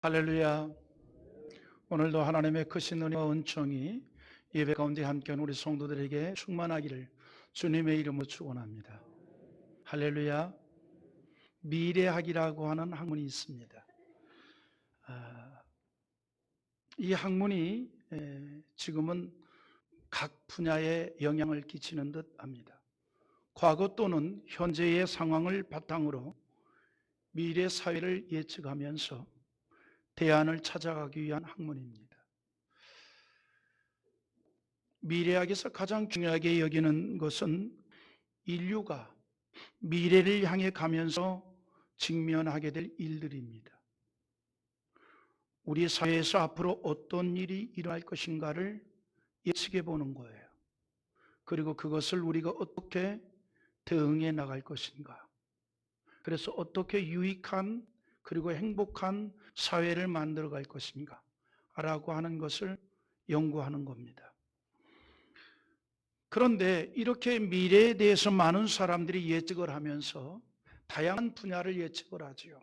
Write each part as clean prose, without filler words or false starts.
할렐루야. 오늘도 하나님의 크신 은혜와 은총이 예배 가운데 함께한 우리 성도들에게 충만하기를 주님의 이름으로 축원합니다. 할렐루야. 미래학이라고 하는 학문이 있습니다. 이 학문이 지금은 각 분야에 영향을 끼치는 듯 합니다. 과거 또는 현재의 상황을 바탕으로 미래 사회를 예측하면서 대안을 찾아가기 위한 학문입니다. 미래학에서 가장 중요하게 여기는 것은 인류가 미래를 향해 가면서 직면하게 될 일들입니다. 우리 사회에서 앞으로 어떤 일이 일어날 것인가를 예측해 보는 거예요. 그리고 그것을 우리가 어떻게 대응해 나갈 것인가. 그래서 어떻게 유익한 그리고 행복한 사회를 만들어 갈 것인가 라고 하는 것을 연구하는 겁니다. 그런데 이렇게 미래에 대해서 많은 사람들이 예측을 하면서 다양한 분야를 예측을 하죠.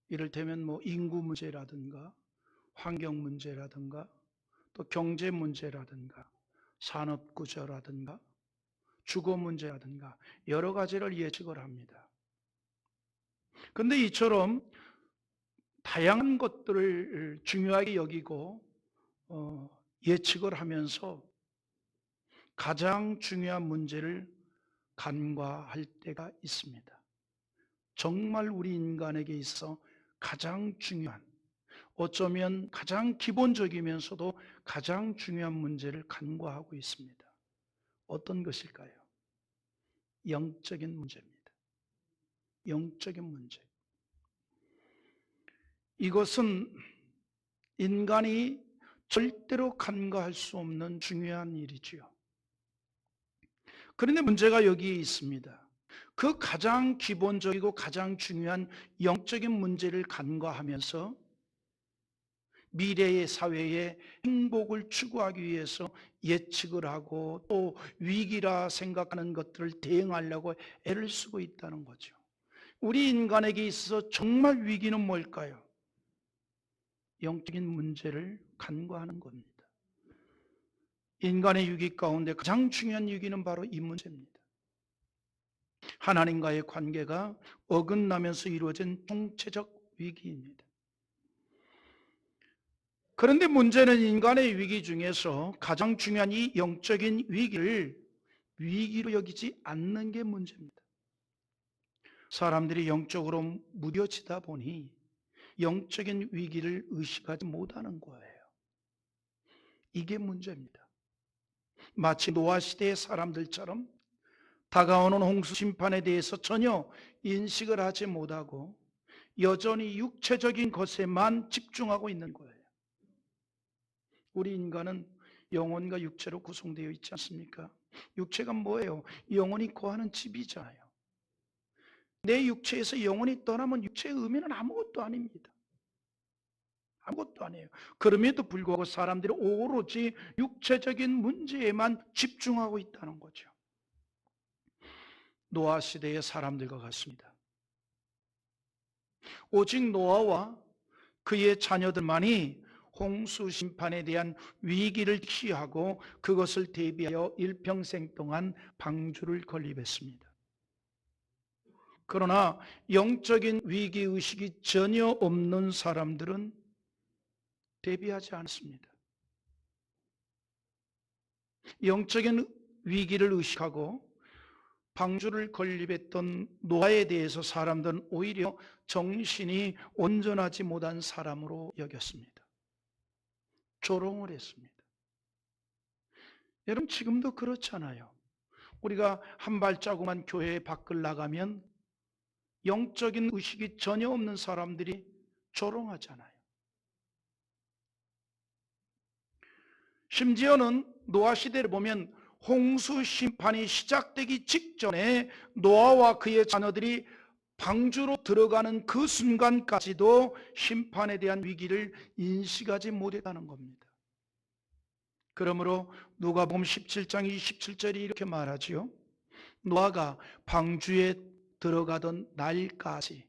이를테면 인구 문제라든가 환경 문제라든가 또 경제 문제라든가 산업 구조라든가 주거 문제라든가 여러 가지를 예측을 합니다. 그런데 이처럼 다양한 것들을 중요하게 여기고 예측을 하면서 가장 중요한 문제를 간과할 때가 있습니다. 정말 우리 인간에게 있어 가장 중요한, 어쩌면 가장 기본적이면서도 가장 중요한 문제를 간과하고 있습니다. 어떤 것일까요? 영적인 문제입니다. 영적인 문제. 이것은 인간이 절대로 간과할 수 없는 중요한 일이지요. 그런데 문제가 여기에 있습니다. 그 가장 기본적이고 가장 중요한 영적인 문제를 간과하면서 미래의 사회의 행복을 추구하기 위해서 예측을 하고 또 위기라 생각하는 것들을 대응하려고 애를 쓰고 있다는 거죠. 우리 인간에게 있어서 정말 위기는 뭘까요? 영적인 문제를 간과하는 겁니다. 인간의 위기 가운데 가장 중요한 위기는 바로 이 문제입니다. 하나님과의 관계가 어긋나면서 이루어진 총체적 위기입니다. 그런데 문제는 인간의 위기 중에서 가장 중요한 이 영적인 위기를 위기로 여기지 않는 게 문제입니다. 사람들이 영적으로 무뎌지다 보니 영적인 위기를 의식하지 못하는 거예요. 이게 문제입니다. 마치 노아 시대의 사람들처럼 다가오는 홍수 심판에 대해서 전혀 인식을 하지 못하고 여전히 육체적인 것에만 집중하고 있는 거예요. 우리 인간은 영혼과 육체로 구성되어 있지 않습니까? 육체가 뭐예요? 영혼이 거하는 집이잖아요. 내 육체에서 영혼이 떠나면 육체의 의미는 아무것도 아닙니다. 아무것도 아니에요. 그럼에도 불구하고 사람들이 오로지 육체적인 문제에만 집중하고 있다는 거죠. 노아 시대의 사람들과 같습니다. 오직 노아와 그의 자녀들만이 홍수 심판에 대한 위기를 피하고 그것을 대비하여 일평생 동안 방주를 건립했습니다. 그러나 영적인 위기의식이 전혀 없는 사람들은 대비하지 않습니다. 영적인 위기를 의식하고 방주를 건립했던 노아에 대해서 사람들은 오히려 정신이 온전하지 못한 사람으로 여겼습니다. 조롱을 했습니다. 여러분 지금도 그렇잖아요. 우리가 한 발자국만 교회 밖을 나가면 영적인 의식이 전혀 없는 사람들이 조롱하잖아요. 심지어는 노아 시대를 보면 홍수 심판이 시작되기 직전에 노아와 그의 자녀들이 방주로 들어가는 그 순간까지도 심판에 대한 위기를 인식하지 못했다는 겁니다. 그러므로 누가복음 17장 27절이 이렇게 말하지요. 노아가 방주에 들어가던 날까지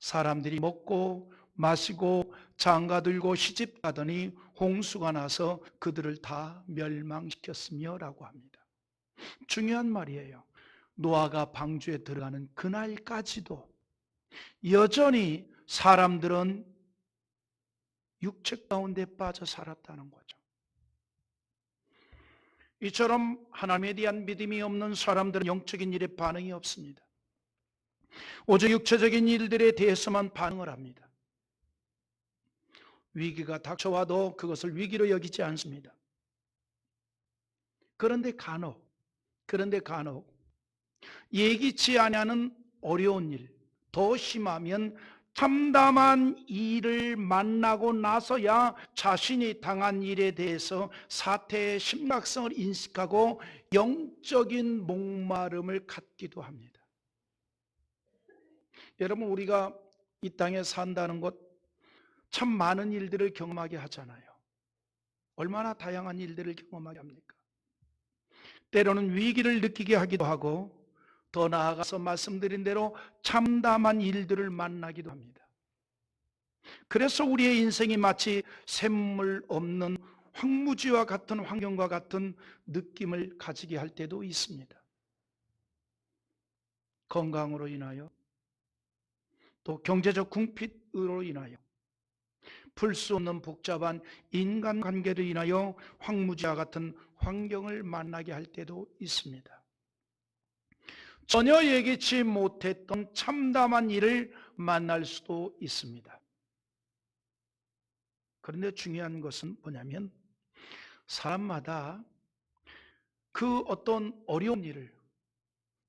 사람들이 먹고 마시고 장가들고 시집가더니 홍수가 나서 그들을 다 멸망시켰으며 라고 합니다. 중요한 말이에요. 노아가 방주에 들어가는 그날까지도 여전히 사람들은 육체 가운데 빠져 살았다는 거죠. 이처럼 하나님에 대한 믿음이 없는 사람들은 영적인 일에 반응이 없습니다. 오직 육체적인 일들에 대해서만 반응을 합니다. 위기가 닥쳐와도 그것을 위기로 여기지 않습니다. 그런데 간혹 예기치 아니하는 어려운 일, 더 심하면 참담한 일을 만나고 나서야 자신이 당한 일에 대해서 사태의 심각성을 인식하고 영적인 목마름을 갖기도 합니다. 여러분, 우리가 이 땅에 산다는 것 참 많은 일들을 경험하게 하잖아요. 얼마나 다양한 일들을 경험하게 합니까? 때로는 위기를 느끼게 하기도 하고, 더 나아가서 말씀드린 대로 참담한 일들을 만나기도 합니다. 그래서 우리의 인생이 마치 샘물 없는 황무지와 같은 환경과 같은 느낌을 가지게 할 때도 있습니다. 건강으로 인하여, 또 경제적 궁핍으로 인하여, 풀 수 없는 복잡한 인간관계로 인하여 황무지와 같은 환경을 만나게 할 때도 있습니다. 전혀 예기치 못했던 참담한 일을 만날 수도 있습니다. 그런데 중요한 것은 뭐냐면 사람마다 그 어떤 어려운 일을,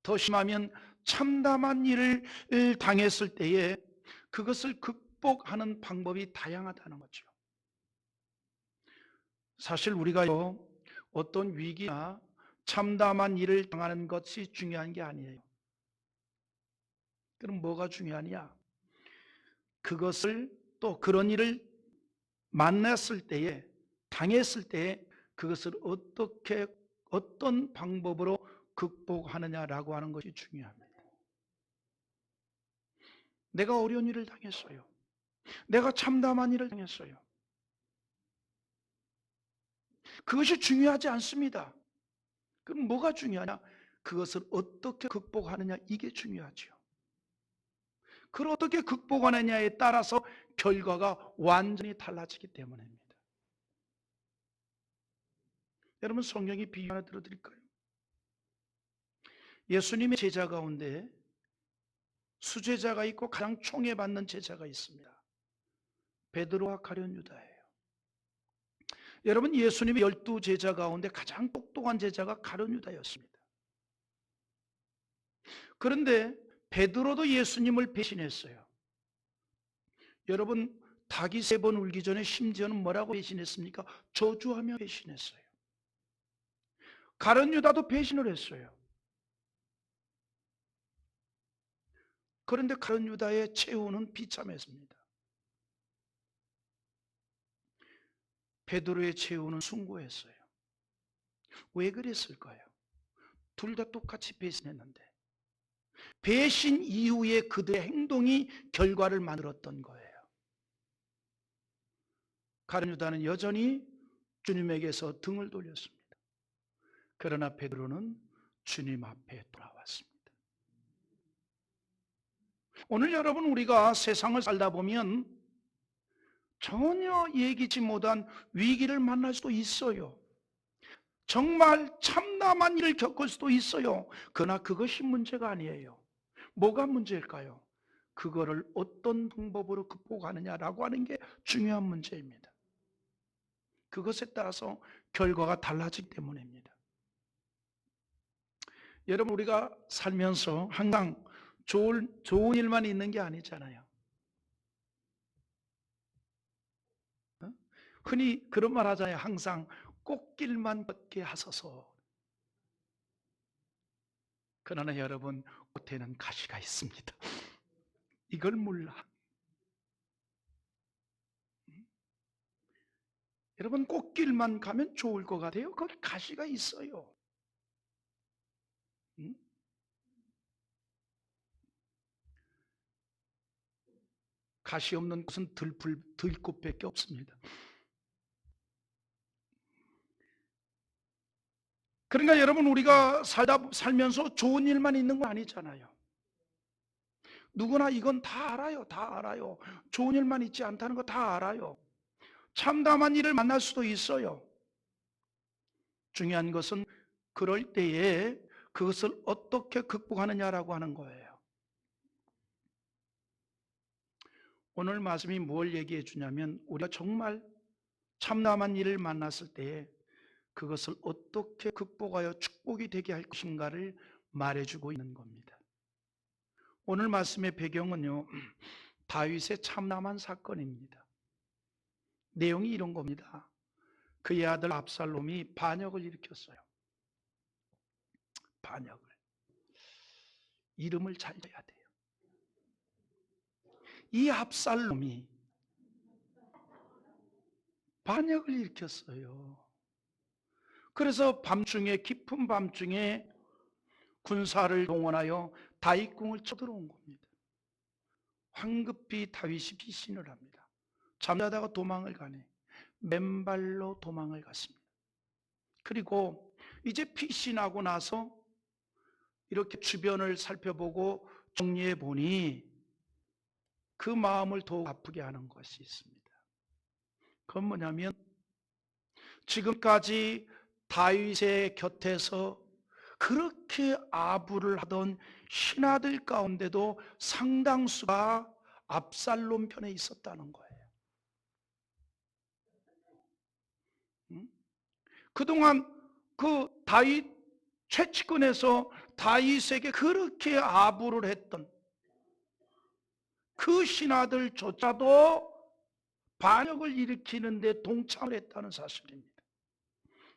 더 심하면 참담한 일을 당했을 때에 그것을 극복하는 방법이 다양하다는 거죠. 사실 우리가요, 어떤 위기나 참담한 일을 당하는 것이 중요한 게 아니에요. 그럼 뭐가 중요하냐? 그것을, 또 그런 일을 만났을 때에, 당했을 때에 그것을 어떻게, 어떤 방법으로 극복하느냐라고 하는 것이 중요합니다. 내가 어려운 일을 당했어요. 내가 참담한 일을 당했어요. 그것이 중요하지 않습니다. 그럼 뭐가 중요하냐? 그것을 어떻게 극복하느냐, 이게 중요하죠. 그걸 어떻게 극복하느냐에 따라서 결과가 완전히 달라지기 때문입니다. 여러분, 성경의 비유 하나 들어드릴까요? 예수님의 제자 가운데 수제자가 있고 가장 총애받는 제자가 있습니다. 베드로와 가룟 유다예요. 여러분, 예수님의 12제자 가운데 가장 똑똑한 제자가 가룟 유다였습니다. 그런데 베드로도 예수님을 배신했어요. 여러분, 닭이 3번 울기 전에 심지어는 뭐라고 배신했습니까? 저주하며 배신했어요. 가룟 유다도 배신을 했어요. 그런데 가룟 유다의 최후는 비참했습니다. 베드로의 최후는 숭고했어요. 왜 그랬을까요? 둘 다 똑같이 배신했는데 배신 이후에 그들의 행동이 결과를 만들었던 거예요. 가룟 유다는 여전히 주님에게서 등을 돌렸습니다. 그러나 베드로는 주님 앞에 돌아왔습니다. 오늘 여러분, 우리가 세상을 살다 보면 전혀 예기치 못한 위기를 만날 수도 있어요. 정말 참담한 일을 겪을 수도 있어요. 그러나 그것이 문제가 아니에요. 뭐가 문제일까요? 그거를 어떤 방법으로 극복하느냐라고 하는 게 중요한 문제입니다. 그것에 따라서 결과가 달라지기 때문입니다. 여러분, 우리가 살면서 항상 좋은 일만 있는 게 아니잖아요. 흔히 그런 말 하잖아요. 항상 꽃길만 걷게 하소서. 그러나 여러분, 꽃에는 가시가 있습니다. 이걸 몰라. 여러분, 꽃길만 가면 좋을 것 같아요? 거기 가시가 있어요. 가시 없는 곳은 들꽃밖에 없습니다. 그러니까 여러분, 우리가 살면서 좋은 일만 있는 건 아니잖아요. 누구나 이건 다 알아요. 다 알아요. 좋은 일만 있지 않다는 거 다 알아요. 참담한 일을 만날 수도 있어요. 중요한 것은 그럴 때에 그것을 어떻게 극복하느냐라고 하는 거예요. 오늘 말씀이 뭘 얘기해 주냐면, 우리가 정말 참담한 일을 만났을 때에 그것을 어떻게 극복하여 축복이 되게 할 것인가를 말해주고 있는 겁니다. 오늘 말씀의 배경은요, 다윗의 참담한 사건입니다. 내용이 이런 겁니다. 그의 아들 압살롬이 반역을 일으켰어요. 반역을. 이름을 잘 줘야 돼요. 이 압살롬이 반역을 일으켰어요. 그래서 밤중에, 깊은 밤중에 군사를 동원하여 다윗궁을 쳐들어온 겁니다. 황급히 다윗이 피신을 합니다. 잠자다가 도망을 가네. 맨발로 도망을 갔습니다. 그리고 이제 피신하고 나서 이렇게 주변을 살펴보고 정리해 보니 그 마음을 더욱 아프게 하는 것이 있습니다. 그건 뭐냐면, 지금까지 다윗의 곁에서 그렇게 아부를 하던 신하들 가운데도 상당수가 압살롬 편에 있었다는 거예요. 그동안 그 다윗 최측근에서 다윗에게 그렇게 아부를 했던 그 신하들조차도 반역을 일으키는데 동참을 했다는 사실입니다.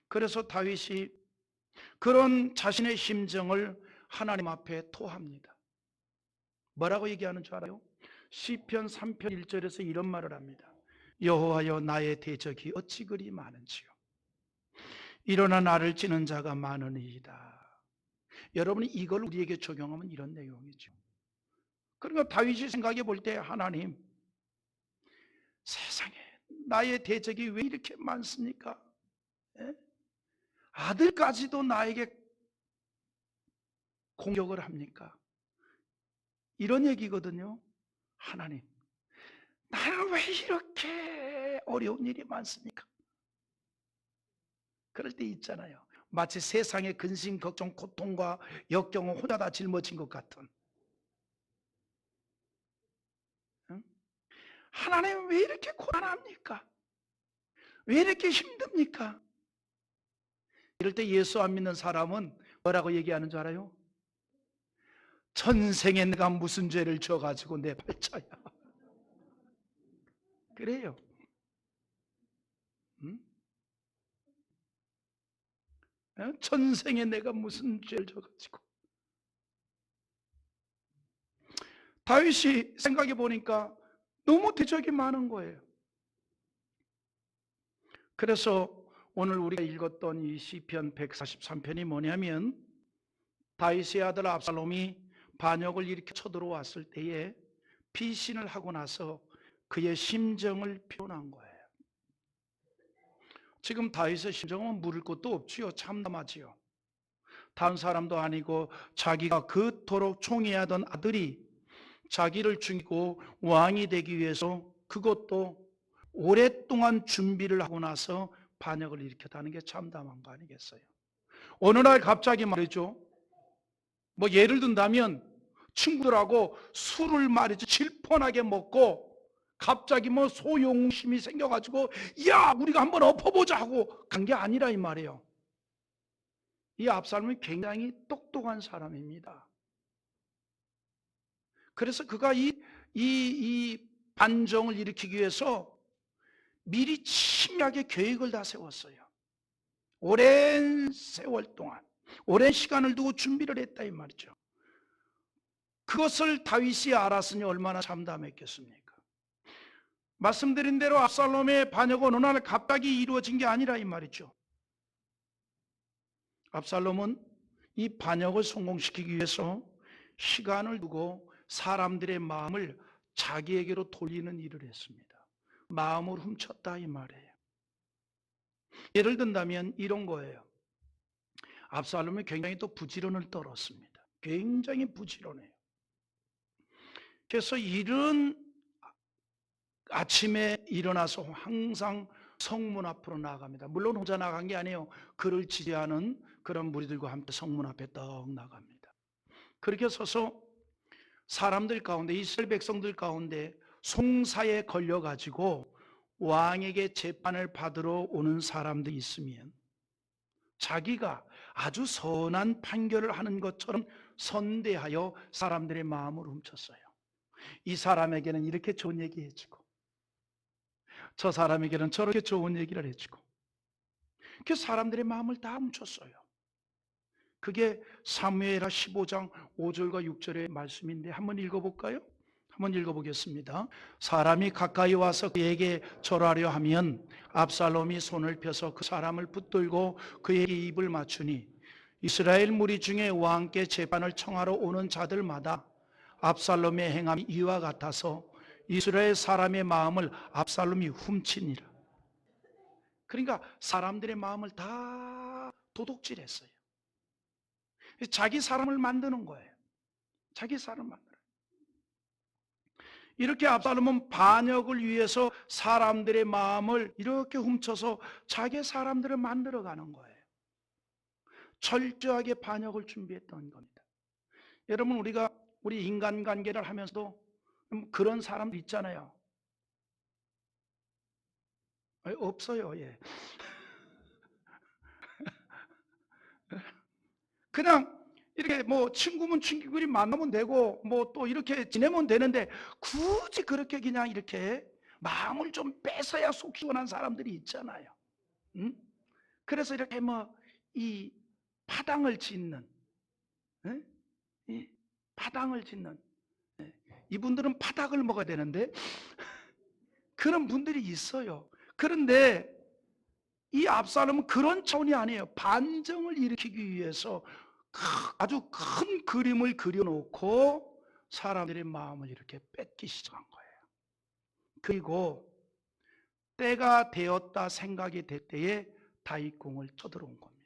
그래서 다윗이 그런 자신의 심정을 하나님 앞에 토합니다. 뭐라고 얘기하는 줄 알아요? 시편 3편 1절에서 이런 말을 합니다. 여호와여, 나의 대적이 어찌 그리 많은지요. 일어나 나를 찌는 자가 많으니이다. 여러분이 이걸 우리에게 적용하면 이런 내용이죠. 그러니까 다윗이 생각해 볼 때, 하나님, 세상에 나의 대적이 왜 이렇게 많습니까? 예? 아들까지도 나에게 공격을 합니까? 이런 얘기거든요. 하나님, 나는 왜 이렇게 어려운 일이 많습니까? 그럴 때 있잖아요. 마치 세상의 근심, 걱정, 고통과 역경을 혼자 다 짊어진 것 같은. 응? 하나님, 왜 이렇게 고난합니까? 왜 이렇게 힘듭니까? 이럴 때 예수 안 믿는 사람은 뭐라고 얘기하는 줄 알아요? 전생에 내가 무슨 죄를 져가지고 내 팔자야. 그래요. 응? 전생에 내가 무슨 죄를 져가지고. 다윗이 생각해 보니까 너무 대적이 많은 거예요. 그래서 오늘 우리가 읽었던 이 시편 143편이 뭐냐면, 다윗의 아들 압살롬이 반역을 일으켜 쳐들어왔을 때에 피신을 하고 나서 그의 심정을 표현한 거예요. 지금 다윗의 심정은 물을 것도 없지요. 참담하지요. 다른 사람도 아니고 자기가 그토록 총애하던 아들이 자기를 죽이고 왕이 되기 위해서, 그것도 오랫동안 준비를 하고 나서 반역을 일으켰다는 게 참담한 거 아니겠어요? 어느 날 갑자기 말이죠, 뭐 예를 든다면 친구들하고 술을 말이죠 질펀하게 먹고 갑자기 뭐 소용심이 생겨가지고 야 우리가 한번 엎어보자 하고 간 게 아니라 이 말이에요. 이 압살롬이 굉장히 똑똑한 사람입니다. 그래서 그가 이 반정을 일으키기 위해서 미리 치밀하게 계획을 다 세웠어요. 오랜 세월 동안, 오랜 시간을 두고 준비를 했다 이 말이죠. 그것을 다윗이 알았으니 얼마나 참담했겠습니까? 말씀드린 대로 압살롬의 반역은 어느 날 갑자기 이루어진 게 아니라 이 말이죠. 압살롬은 이 반역을 성공시키기 위해서 시간을 두고 사람들의 마음을 자기에게로 돌리는 일을 했습니다. 마음을 훔쳤다 이 말이에요. 예를 든다면 이런 거예요. 압살롬이 굉장히 또 부지런을 떨었습니다. 굉장히 부지런해요. 그래서 이른 아침에 일어나서 항상 성문 앞으로 나갑니다. 물론 혼자 나간 게 아니에요. 그를 지지하는 그런 무리들과 함께 성문 앞에 떡 나갑니다. 그렇게 서서 사람들 가운데, 이스라엘 백성들 가운데 송사에 걸려가지고 왕에게 재판을 받으러 오는 사람들이 있으면 자기가 아주 선한 판결을 하는 것처럼 선대하여 사람들의 마음을 훔쳤어요. 이 사람에게는 이렇게 좋은 얘기 해주고 저 사람에게는 저렇게 좋은 얘기를 해주고 그 사람들의 마음을 다 훔쳤어요. 그게 사무엘하 15장 5절과 6절의 말씀인데 한번 읽어볼까요? 한번 읽어보겠습니다. 사람이 가까이 와서 그에게 절하려 하면 압살롬이 손을 펴서 그 사람을 붙들고 그에게 입을 맞추니 이스라엘 무리 중에 왕께 재판을 청하러 오는 자들마다 압살롬의 행함이 이와 같아서 이스라엘 사람의 마음을 압살롬이 훔치니라. 그러니까 사람들의 마음을 다 도둑질했어요. 자기 사람을 만드는 거예요. 자기 사람 만들어요. 이렇게 압살롬은 반역을 위해서 사람들의 마음을 이렇게 훔쳐서 자기 사람들을 만들어가는 거예요. 철저하게 반역을 준비했던 겁니다. 여러분 우리 인간관계를 하면서도 그런 사람들 있잖아요. 없어요. 예. 그냥 이렇게 뭐 친구면 친구끼리 만나면 되고 뭐 또 이렇게 지내면 되는데 굳이 그렇게 그냥 이렇게 마음을 좀 뺏어야 속 시원한 사람들이 있잖아요. 응? 그래서 이렇게 뭐 이 파당을 짓는, 응? 이 파당을 짓는, 예. 이분들은 파닭을 먹어야 되는데 그런 분들이 있어요. 그런데 이 압살롬은 그런 차원이 아니에요. 반정을 일으키기 위해서 아주 큰 그림을 그려놓고 사람들의 마음을 이렇게 뺏기 시작한 거예요. 그리고 때가 되었다 생각이 될 때에 다윗궁을 쳐들어온 겁니다.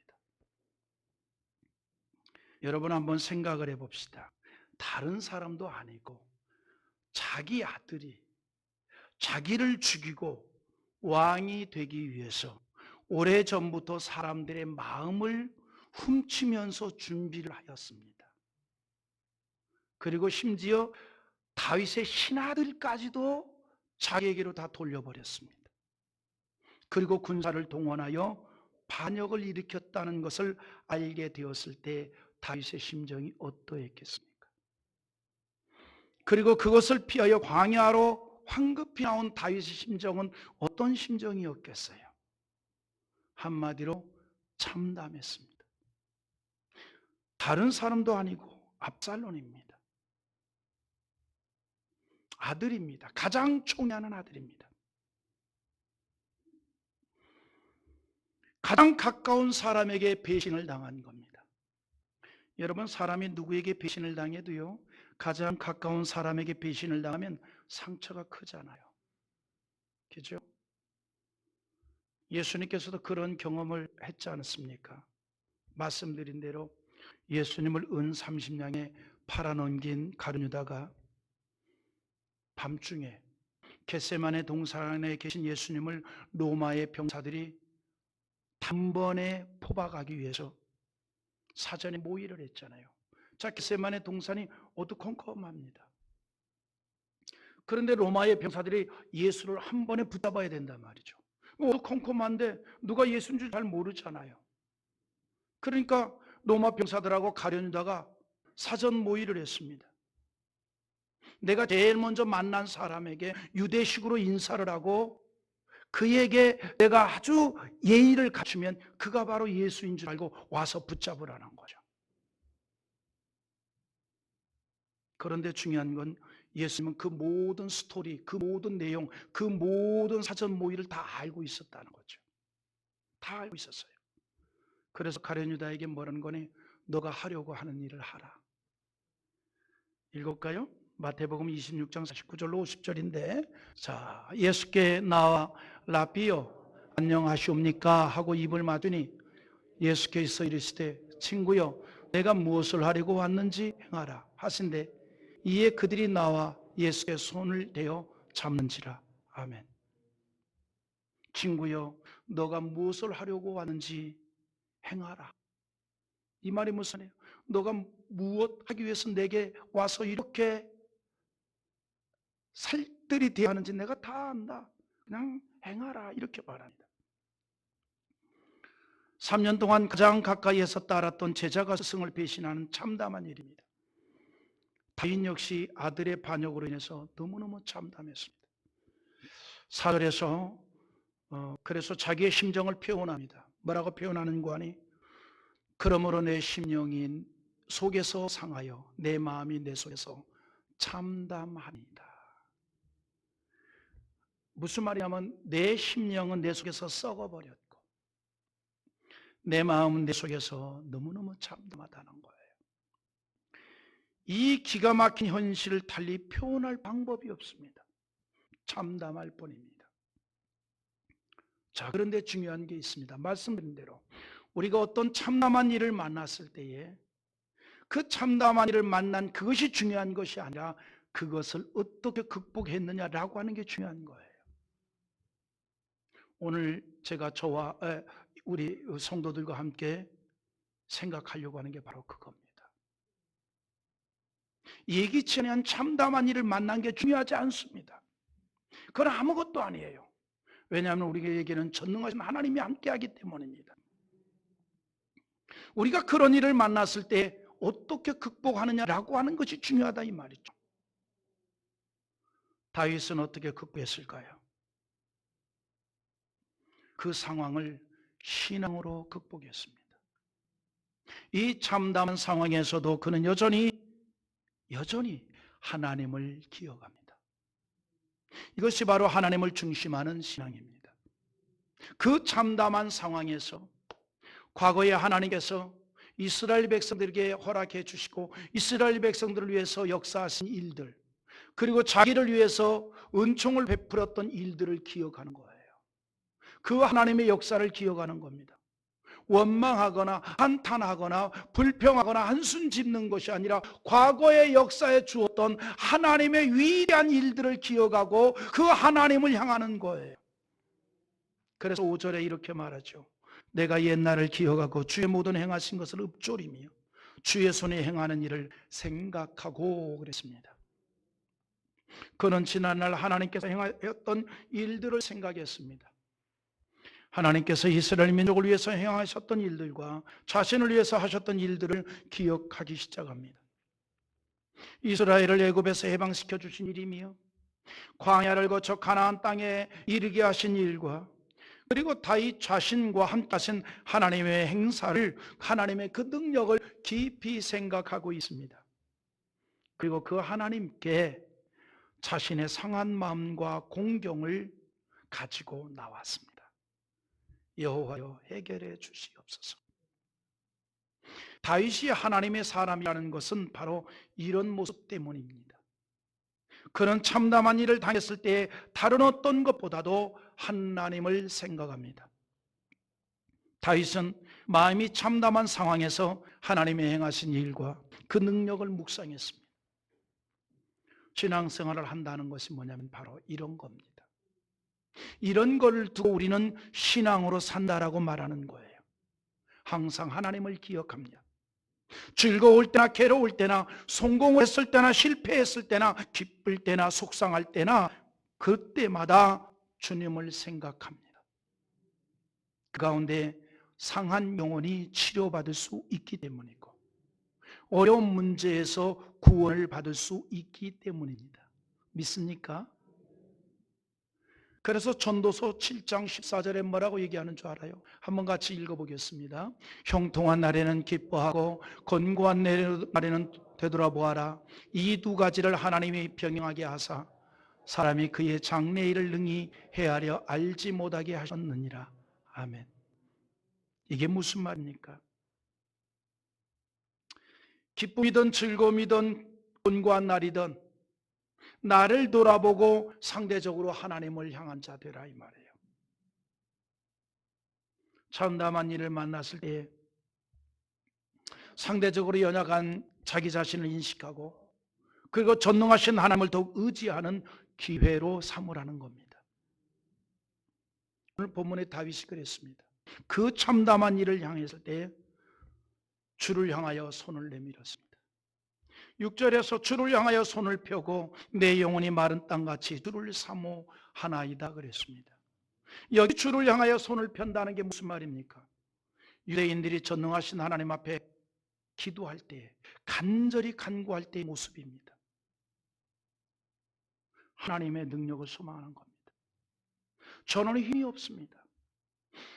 여러분 한번 생각을 해봅시다. 다른 사람도 아니고 자기 아들이 자기를 죽이고 왕이 되기 위해서 오래전부터 사람들의 마음을 훔치면서 준비를 하였습니다. 그리고 심지어 다윗의 신하들까지도 자기에게로 다 돌려버렸습니다. 그리고 군사를 동원하여 반역을 일으켰다는 것을 알게 되었을 때 다윗의 심정이 어떠했겠습니까? 그리고 그것을 피하여 광야로 황급히 나온 다윗의 심정은 어떤 심정이었겠어요? 한마디로 참담했습니다. 다른 사람도 아니고 압살롬입니다. 아들입니다. 가장 총애하는 아들입니다. 가장 가까운 사람에게 배신을 당한 겁니다. 여러분 사람이 누구에게 배신을 당해도요 가장 가까운 사람에게 배신을 당하면 상처가 크잖아요. 그죠? 예수님께서도 그런 경험을 했지 않았습니까? 말씀드린 대로 예수님을 은 30냥에 팔아넘긴 가룟유다가 밤중에 겟세마네 동산에 계신 예수님을 로마의 병사들이 단번에 포박하기 위해서 사전에 모의를 했잖아요. 자, 겟세마네 동산이 어두컴컴합니다. 그런데 로마의 병사들이 예수를 한 번에 붙잡아야 된단 말이죠. 어두컴컴한데 누가 예수인 줄 잘 모르잖아요. 그러니까 로마 병사들하고 가룟유다가 사전 모의를 했습니다. 내가 제일 먼저 만난 사람에게 유대식으로 인사를 하고 그에게 내가 아주 예의를 갖추면 그가 바로 예수인 줄 알고 와서 붙잡으라는 거죠. 그런데 중요한 건 예수님은 그 모든 스토리, 그 모든 내용, 그 모든 사전 모의를 다 알고 있었다는 거죠. 다 알고 있었어요. 그래서 가룟유다에게 뭐라는 거니? 너가 하려고 하는 일을 하라. 읽을까요? 마태복음 26장 49절로 50절인데, 자, 예수께 나와 라비요 안녕하시옵니까 하고 입을 맞으니 예수께서 이르시되 친구여 내가 무엇을 하려고 왔는지 행하라 하신대 이에 그들이 나와 예수의 손을 대어 잡는지라. 아멘. 친구여 너가 무엇을 하려고 왔는지 행하라. 이 말이 무슨 말이에요? 너가 무엇 하기 위해서 내게 와서 이렇게 살뜰히 대하는지 내가 다 안다. 그냥 행하라 이렇게 말합니다. 3년 동안 가장 가까이에서 따랐던 제자가 스승을 배신하는 참담한 일입니다. 다윗 역시 아들의 반역으로 인해서 너무너무 참담했습니다. 4절에서 그래서 자기의 심정을 표현합니다. 뭐라고 표현하는가 하니 그러므로 내 심령이 속에서 상하여 내 마음이 내 속에서 참담하니이다. 무슨 말이냐면 내 심령은 내 속에서 썩어버렸고 내 마음은 내 속에서 너무너무 참담하다는 거예요. 이 기가 막힌 현실을 달리 표현할 방법이 없습니다. 참담할 뿐입니다. 자, 그런데 중요한 게 있습니다. 말씀드린 대로 우리가 어떤 참담한 일을 만났을 때에 그 참담한 일을 만난 그것이 중요한 것이 아니라 그것을 어떻게 극복했느냐라고 하는 게 중요한 거예요. 오늘 제가 저와 우리 성도들과 함께 생각하려고 하는 게 바로 그겁니다. 예기치 않은 참담한 일을 만난 게 중요하지 않습니다. 그건 아무것도 아니에요. 왜냐하면 우리에게는 전능하신 하나님이 함께하기 때문입니다. 우리가 그런 일을 만났을 때 어떻게 극복하느냐라고 하는 것이 중요하다 이 말이죠. 다윗은 어떻게 극복했을까요? 그 상황을 신앙으로 극복했습니다. 이 참담한 상황에서도 그는 여전히 하나님을 기억합니다. 이것이 바로 하나님을 중심하는 신앙입니다. 그 참담한 상황에서 과거에 하나님께서 이스라엘 백성들에게 허락해 주시고 이스라엘 백성들을 위해서 역사하신 일들, 그리고 자기를 위해서 은총을 베풀었던 일들을 기억하는 거예요. 그 하나님의 역사를 기억하는 겁니다. 원망하거나 한탄하거나 불평하거나 한숨 짓는 것이 아니라 과거의 역사에 주었던 하나님의 위대한 일들을 기억하고 그 하나님을 향하는 거예요. 그래서 5절에 이렇게 말하죠. 내가 옛날을 기억하고 주의 모든 행하신 것을 읊조리며 주의 손에 행하는 일을 생각하고 그랬습니다. 그는 지난날 하나님께서 행하였던 일들을 생각했습니다. 하나님께서 이스라엘 민족을 위해서 행하셨던 일들과 자신을 위해서 하셨던 일들을 기억하기 시작합니다. 이스라엘을 애굽에서 해방시켜 주신 일이며 광야를 거쳐 가나안 땅에 이르게 하신 일과 그리고 다윗 자신과 함께 하신 하나님의 행사를, 하나님의 그 능력을 깊이 생각하고 있습니다. 그리고 그 하나님께 자신의 상한 마음과 공경을 가지고 나왔습니다. 여호와여 해결해 주시옵소서. 다윗이 하나님의 사람이라는 것은 바로 이런 모습 때문입니다. 그는 참담한 일을 당했을 때 다른 어떤 것보다도 하나님을 생각합니다. 다윗은 마음이 참담한 상황에서 하나님의 행하신 일과 그 능력을 묵상했습니다. 신앙생활을 한다는 것이 뭐냐면 바로 이런 겁니다. 이런 걸 두고 우리는 신앙으로 산다라고 말하는 거예요. 항상 하나님을 기억합니다. 즐거울 때나 괴로울 때나 성공했을 때나 실패했을 때나 기쁠 때나 속상할 때나 그때마다 주님을 생각합니다. 그 가운데 상한 영혼이 치료받을 수 있기 때문이고 어려운 문제에서 구원을 받을 수 있기 때문입니다. 믿습니까? 그래서 전도서 7장 14절에 뭐라고 얘기하는 줄 알아요? 한번 같이 읽어보겠습니다. 형통한 날에는 기뻐하고 권고한 날에는 되돌아보아라. 이 두 가지를 하나님이 병행하게 하사 사람이 그의 장래일을 능히 헤아려 알지 못하게 하셨느니라. 아멘. 이게 무슨 말입니까? 기쁨이든 즐거움이든 권고한 날이든 나를 돌아보고 상대적으로 하나님을 향한 자 되라 이 말이에요. 참담한 일을 만났을 때 상대적으로 연약한 자기 자신을 인식하고 그리고 전능하신 하나님을 더욱 의지하는 기회로 삼으라는 겁니다. 오늘 본문에 다윗이 그랬습니다. 그 참담한 일을 향했을 때 주를 향하여 손을 내밀었습니다. 6절에서 주를 향하여 손을 펴고 내 영혼이 마른 땅같이 주를 사모하나이다 그랬습니다. 여기 주를 향하여 손을 편다는 게 무슨 말입니까? 유대인들이 전능하신 하나님 앞에 기도할 때, 간절히 간구할 때의 모습입니다. 하나님의 능력을 소망하는 겁니다. 저는 힘이 없습니다.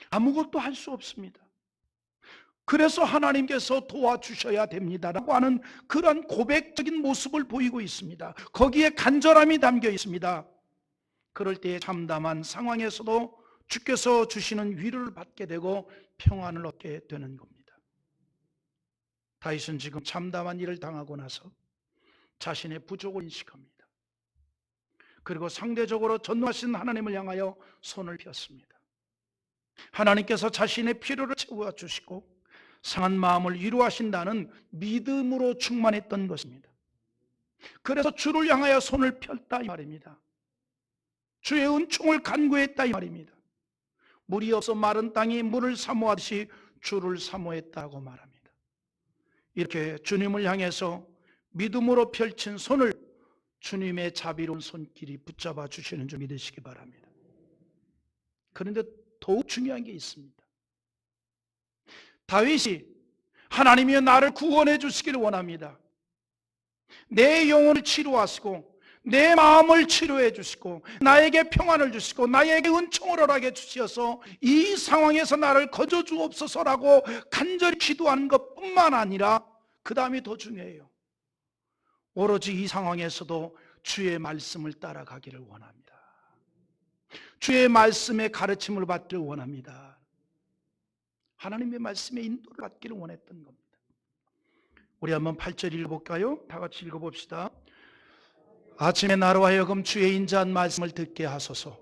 아무것도 할 수 없습니다. 그래서 하나님께서 도와주셔야 됩니다라고 하는 그런 고백적인 모습을 보이고 있습니다. 거기에 간절함이 담겨 있습니다. 그럴 때에 참담한 상황에서도 주께서 주시는 위로를 받게 되고 평안을 얻게 되는 겁니다. 다윗은 지금 참담한 일을 당하고 나서 자신의 부족을 인식합니다. 그리고 상대적으로 전능하신 하나님을 향하여 손을 폈습니다. 하나님께서 자신의 필요를 채워주시고 상한 마음을 위로하신다는 믿음으로 충만했던 것입니다. 그래서 주를 향하여 손을 폈다 이 말입니다. 주의 은총을 간구했다 이 말입니다. 물이 없어 마른 땅이 물을 사모하듯이 주를 사모했다고 말합니다. 이렇게 주님을 향해서 믿음으로 펼친 손을 주님의 자비로운 손길이 붙잡아 주시는 줄 믿으시기 바랍니다. 그런데 더욱 중요한 게 있습니다. 다윗이 하나님이여 나를 구원해 주시기를 원합니다. 내 영혼을 치료하시고 내 마음을 치료해 주시고 나에게 평안을 주시고 나에게 은총을 허락해 주시어서 이 상황에서 나를 거저 주옵소서라고 간절히 기도하는 것뿐만 아니라 그 다음이 더 중요해요. 오로지 이 상황에서도 주의 말씀을 따라가기를 원합니다. 주의 말씀의 가르침을 받기를 원합니다. 하나님의 말씀에 인도를 받기를 원했던 겁니다. 우리 한번 8절 읽어볼까요? 다 같이 읽어봅시다. 아침에 나로 하여금 주의 인자한 말씀을 듣게 하소서.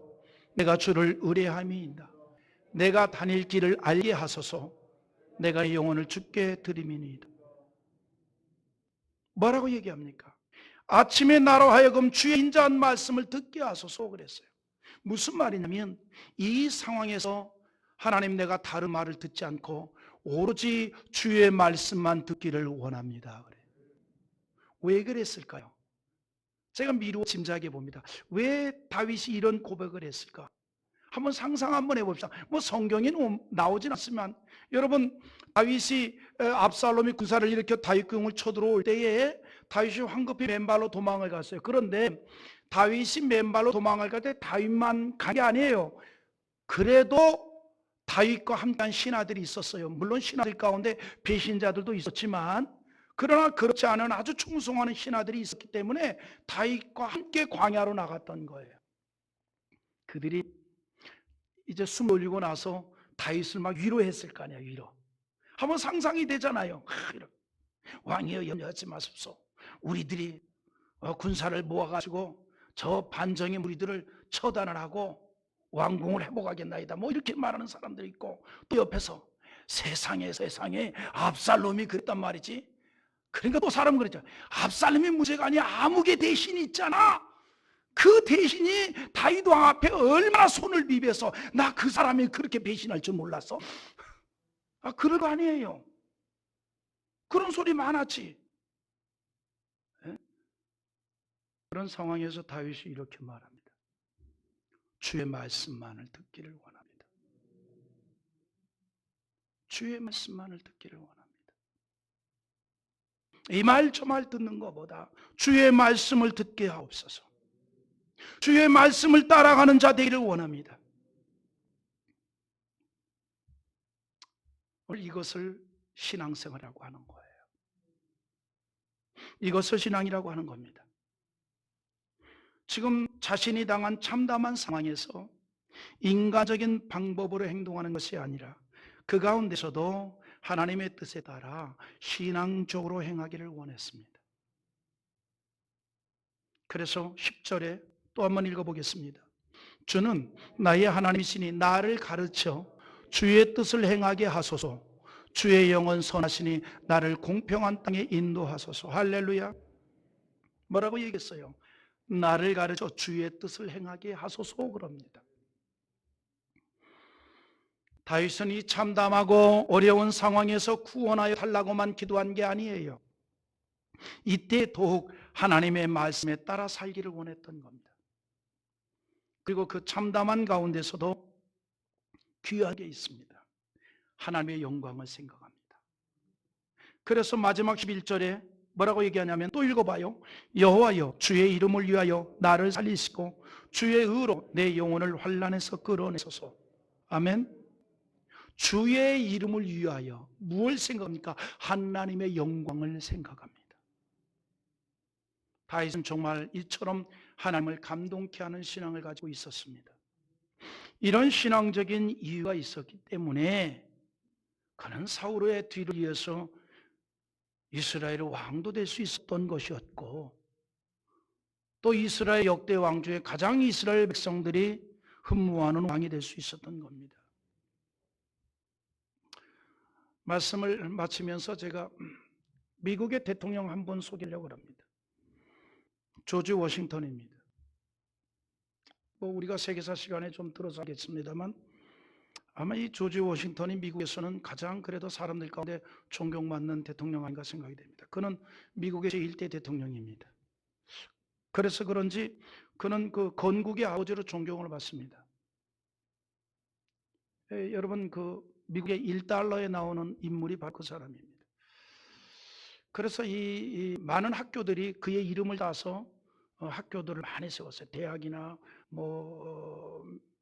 내가 주를 의뢰함이니이다. 내가 다닐 길을 알게 하소서. 내가 영혼을 주께 드림이니이다. 뭐라고 얘기합니까? 아침에 나로 하여금 주의 인자한 말씀을 듣게 하소서 그랬어요. 무슨 말이냐면 이 상황에서 하나님 내가 다른 말을 듣지 않고 오로지 주의 말씀만 듣기를 원합니다. 왜 그랬을까요? 제가 미루어 짐작해 봅니다. 왜 다윗이 이런 고백을 했을까? 한번 상상 한번 해봅시다. 뭐 성경에 나오진 않지만 여러분 다윗이 압살롬이 군사를 일으켜 다윗궁을 쳐들어올 때에 다윗이 황급히 맨발로 도망을 갔어요. 그런데 다윗이 맨발로 도망을 갈 때 다윗만 간 게 아니에요. 그래도 다윗과 함께한 신하들이 있었어요. 물론 신하들 가운데 배신자들도 있었지만 그러나 그렇지 않은 아주 충성하는 신하들이 있었기 때문에 다윗과 함께 광야로 나갔던 거예요. 그들이 이제 숨 돌리고 나서 다윗을 막 위로했을 거 아니야. 위로 한번 상상이 되잖아요. 왕이여 염려하지 마십시오. 우리들이 군사를 모아가지고 저 반정의 무리들을 처단을 하고 왕궁을 회복하겠나이다. 뭐 이렇게 말하는 사람들이 있고 또 옆에서 세상에 압살롬이 그랬단 말이지. 그러니까 또 사람은 그랬죠. 압살롬이 문제가 아니야. 아무개 대신이 있잖아. 그 대신이 다윗 왕 앞에 얼마나 손을 비벼서 나 그 사람이 그렇게 배신할 줄 몰랐어. 그럴 거 아니에요. 그런 소리 많았지. 그런 상황에서 다윗이 이렇게 말합니다. 주의 말씀만을 듣기를 원합니다. 주의 말씀만을 듣기를 원합니다. 이 말 저 말 듣는 것보다 주의 말씀을 듣게 하옵소서. 주의 말씀을 따라가는 자 되기를 원합니다. 이것을 신앙생활이라고 하는 거예요. 이것을 신앙이라고 하는 겁니다. 지금 자신이 당한 참담한 상황에서 인간적인 방법으로 행동하는 것이 아니라 그 가운데서도 하나님의 뜻에 따라 신앙적으로 행하기를 원했습니다. 그래서 10절에 또 한번 읽어보겠습니다. 주는 나의 하나님이시니 나를 가르쳐 주의 뜻을 행하게 하소서. 주의 영은 선하시니 나를 공평한 땅에 인도하소서. 할렐루야. 뭐라고 얘기했어요? 나를 가르쳐 주의 뜻을 행하게 하소서 그럽니다. 다윗은 이 참담하고 어려운 상황에서 구원하여 달라고만 기도한 게 아니에요. 이때 더욱 하나님의 말씀에 따라 살기를 원했던 겁니다. 그리고 그 참담한 가운데서도 귀한 게 있습니다. 하나님의 영광을 생각합니다. 그래서 마지막 11절에 뭐라고 얘기하냐면, 또 읽어봐요. 여호와여 주의 이름을 위하여 나를 살리시고 주의 의로 내 영혼을 환난에서 끌어내소서. 아멘. 주의 이름을 위하여 무엇을 생각합니까? 하나님의 영광을 생각합니다. 다윗은 정말 이처럼 하나님을 감동케 하는 신앙을 가지고 있었습니다. 이런 신앙적인 이유가 있었기 때문에 그는 사울의 뒤를 이어서 이스라엘의 왕도 될 수 있었던 것이었고, 또 이스라엘 역대 왕 중에 가장 이스라엘 백성들이 흠모하는 왕이 될 수 있었던 겁니다. 말씀을 마치면서 제가 미국의 대통령 한 분 소개하려고 합니다. 조지 워싱턴입니다. 우리가 세계사 시간에 좀 들어서 하겠습니다만, 아마 이 조지 워싱턴이 미국에서는 가장 그래도 사람들 가운데 존경받는 대통령 아닌가 생각이 됩니다. 그는 미국의 제1대 대통령입니다. 그래서 그런지 그는 그 건국의 아버지로 존경을 받습니다. 여러분, 그 미국의 1달러에 나오는 인물이 바로 그 사람입니다. 그래서 이 많은 학교들이 그의 이름을 따서 학교들을 많이 세웠어요. 대학이나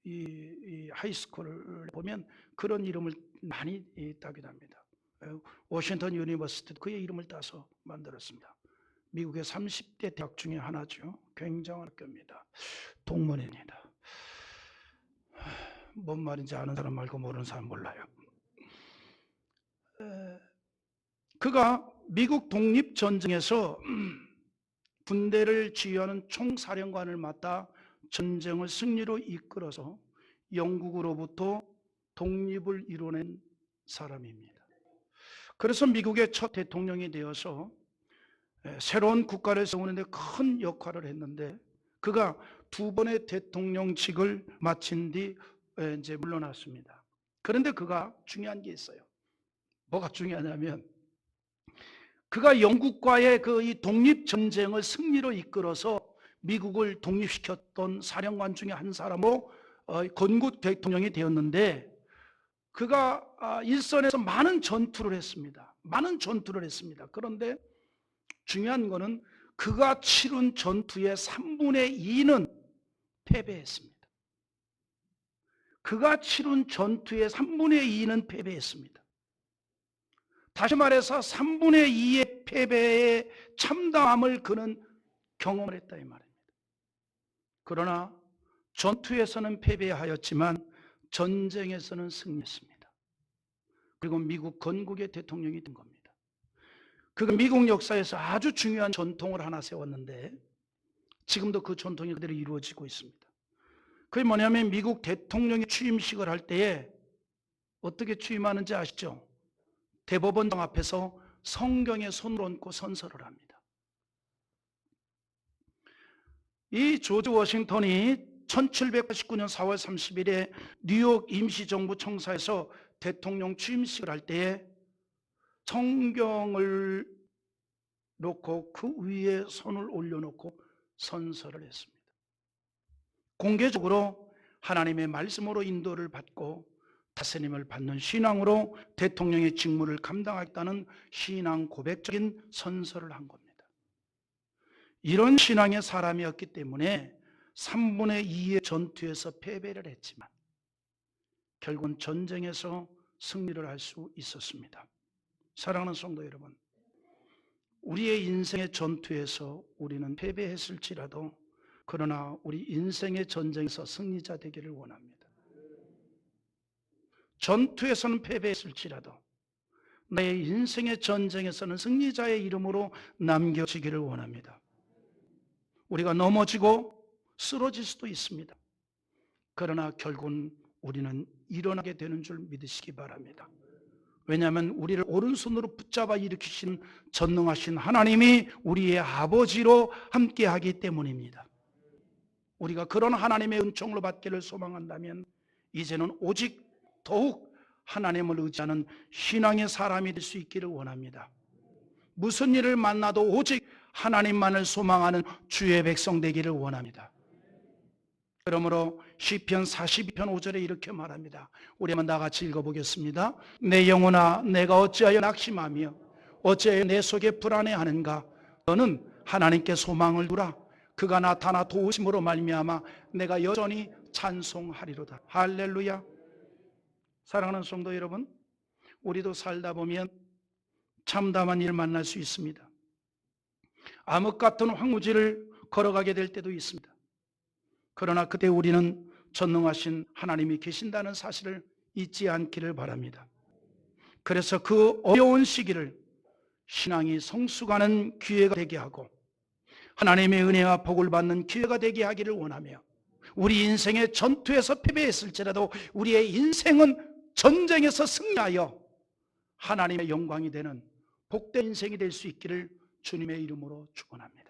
이 하이스쿨을 보면 그런 이름을 많이 따기도 합니다. 워싱턴 유니버시티도 그의 이름을 따서 만들었습니다. 미국의 30대 대학 중에 하나죠. 굉장한 학교입니다. 동문입니다. 뭔 말인지 아는 사람 말고 모르는 사람 몰라요. 그가 미국 독립전쟁에서 군대를 지휘하는 총사령관을 맡아 전쟁을 승리로 이끌어서 영국으로부터 독립을 이뤄낸 사람입니다. 그래서 미국의 첫 대통령이 되어서 새로운 국가를 세우는데 큰 역할을 했는데, 그가 두 번의 대통령직을 마친 뒤 이제 물러났습니다. 그런데 그가 중요한 게 있어요. 뭐가 중요하냐면, 그가 영국과의 그 이 독립전쟁을 승리로 이끌어서 미국을 독립시켰던 사령관 중에 한 사람으로 건국 대통령이 되었는데, 그가 일선에서 많은 전투를 했습니다. 많은 전투를 했습니다. 그런데 중요한 거는 그가 치른 전투의 3분의 2는 패배했습니다. 그가 치른 전투의 3분의 2는 패배했습니다. 다시 말해서 3분의 2의 패배의 참담함을 그는 경험을 했다 이 말입니다. 그러나 전투에서는 패배하였지만 전쟁에서는 승리했습니다. 그리고 미국 건국의 대통령이 된 겁니다. 그가 미국 역사에서 아주 중요한 전통을 하나 세웠는데, 지금도 그 전통이 그대로 이루어지고 있습니다. 그게 뭐냐면, 미국 대통령이 취임식을 할 때에 어떻게 취임하는지 아시죠? 대법원장 앞에서 성경에 손을 얹고 선서를 합니다. 이 조지 워싱턴이 1789년 4월 30일에 뉴욕 임시정부 청사에서 대통령 취임식을 할 때에 성경을 놓고 그 위에 손을 올려놓고 선서를 했습니다. 공개적으로 하나님의 말씀으로 인도를 받고 다스림을 받는 신앙으로 대통령의 직무를 감당하겠다는 신앙 고백적인 선서를 한 겁니다. 이런 신앙의 사람이었기 때문에 3분의 2의 전투에서 패배를 했지만 결국은 전쟁에서 승리를 할 수 있었습니다. 사랑하는 성도 여러분, 우리의 인생의 전투에서 우리는 패배했을지라도 그러나 우리 인생의 전쟁에서 승리자 되기를 원합니다. 전투에서는 패배했을지라도 나의 인생의 전쟁에서는 승리자의 이름으로 남겨지기를 원합니다. 우리가 넘어지고 쓰러질 수도 있습니다. 그러나 결국은 우리는 일어나게 되는 줄 믿으시기 바랍니다. 왜냐하면 우리를 오른손으로 붙잡아 일으키신 전능하신 하나님이 우리의 아버지로 함께하기 때문입니다. 우리가 그런 하나님의 은총을 받기를 소망한다면 이제는 오직 더욱 하나님을 의지하는 신앙의 사람이 될 수 있기를 원합니다. 무슨 일을 만나도 오직 하나님만을 소망하는 주의 백성 되기를 원합니다. 그러므로 시편 42편 5절에 이렇게 말합니다. 우리 한번 다 같이 읽어보겠습니다. 내 영혼아 내가 어찌하여 낙심하며 어찌하여 내 속에 불안해하는가. 너는 하나님께 소망을 두라. 그가 나타나 도우심으로 말미암아 내가 여전히 찬송하리로다. 할렐루야. 사랑하는 성도 여러분, 우리도 살다 보면 참담한 일을 만날 수 있습니다. 암흑 같은 황무지를 걸어가게 될 때도 있습니다. 그러나 그때 우리는 전능하신 하나님이 계신다는 사실을 잊지 않기를 바랍니다. 그래서 그 어려운 시기를 신앙이 성숙하는 기회가 되게 하고 하나님의 은혜와 복을 받는 기회가 되게 하기를 원하며 우리 인생의 전투에서 패배했을지라도 우리의 인생은 전쟁에서 승리하여 하나님의 영광이 되는 복된 인생이 될 수 있기를 주님의 이름으로 축원합니다.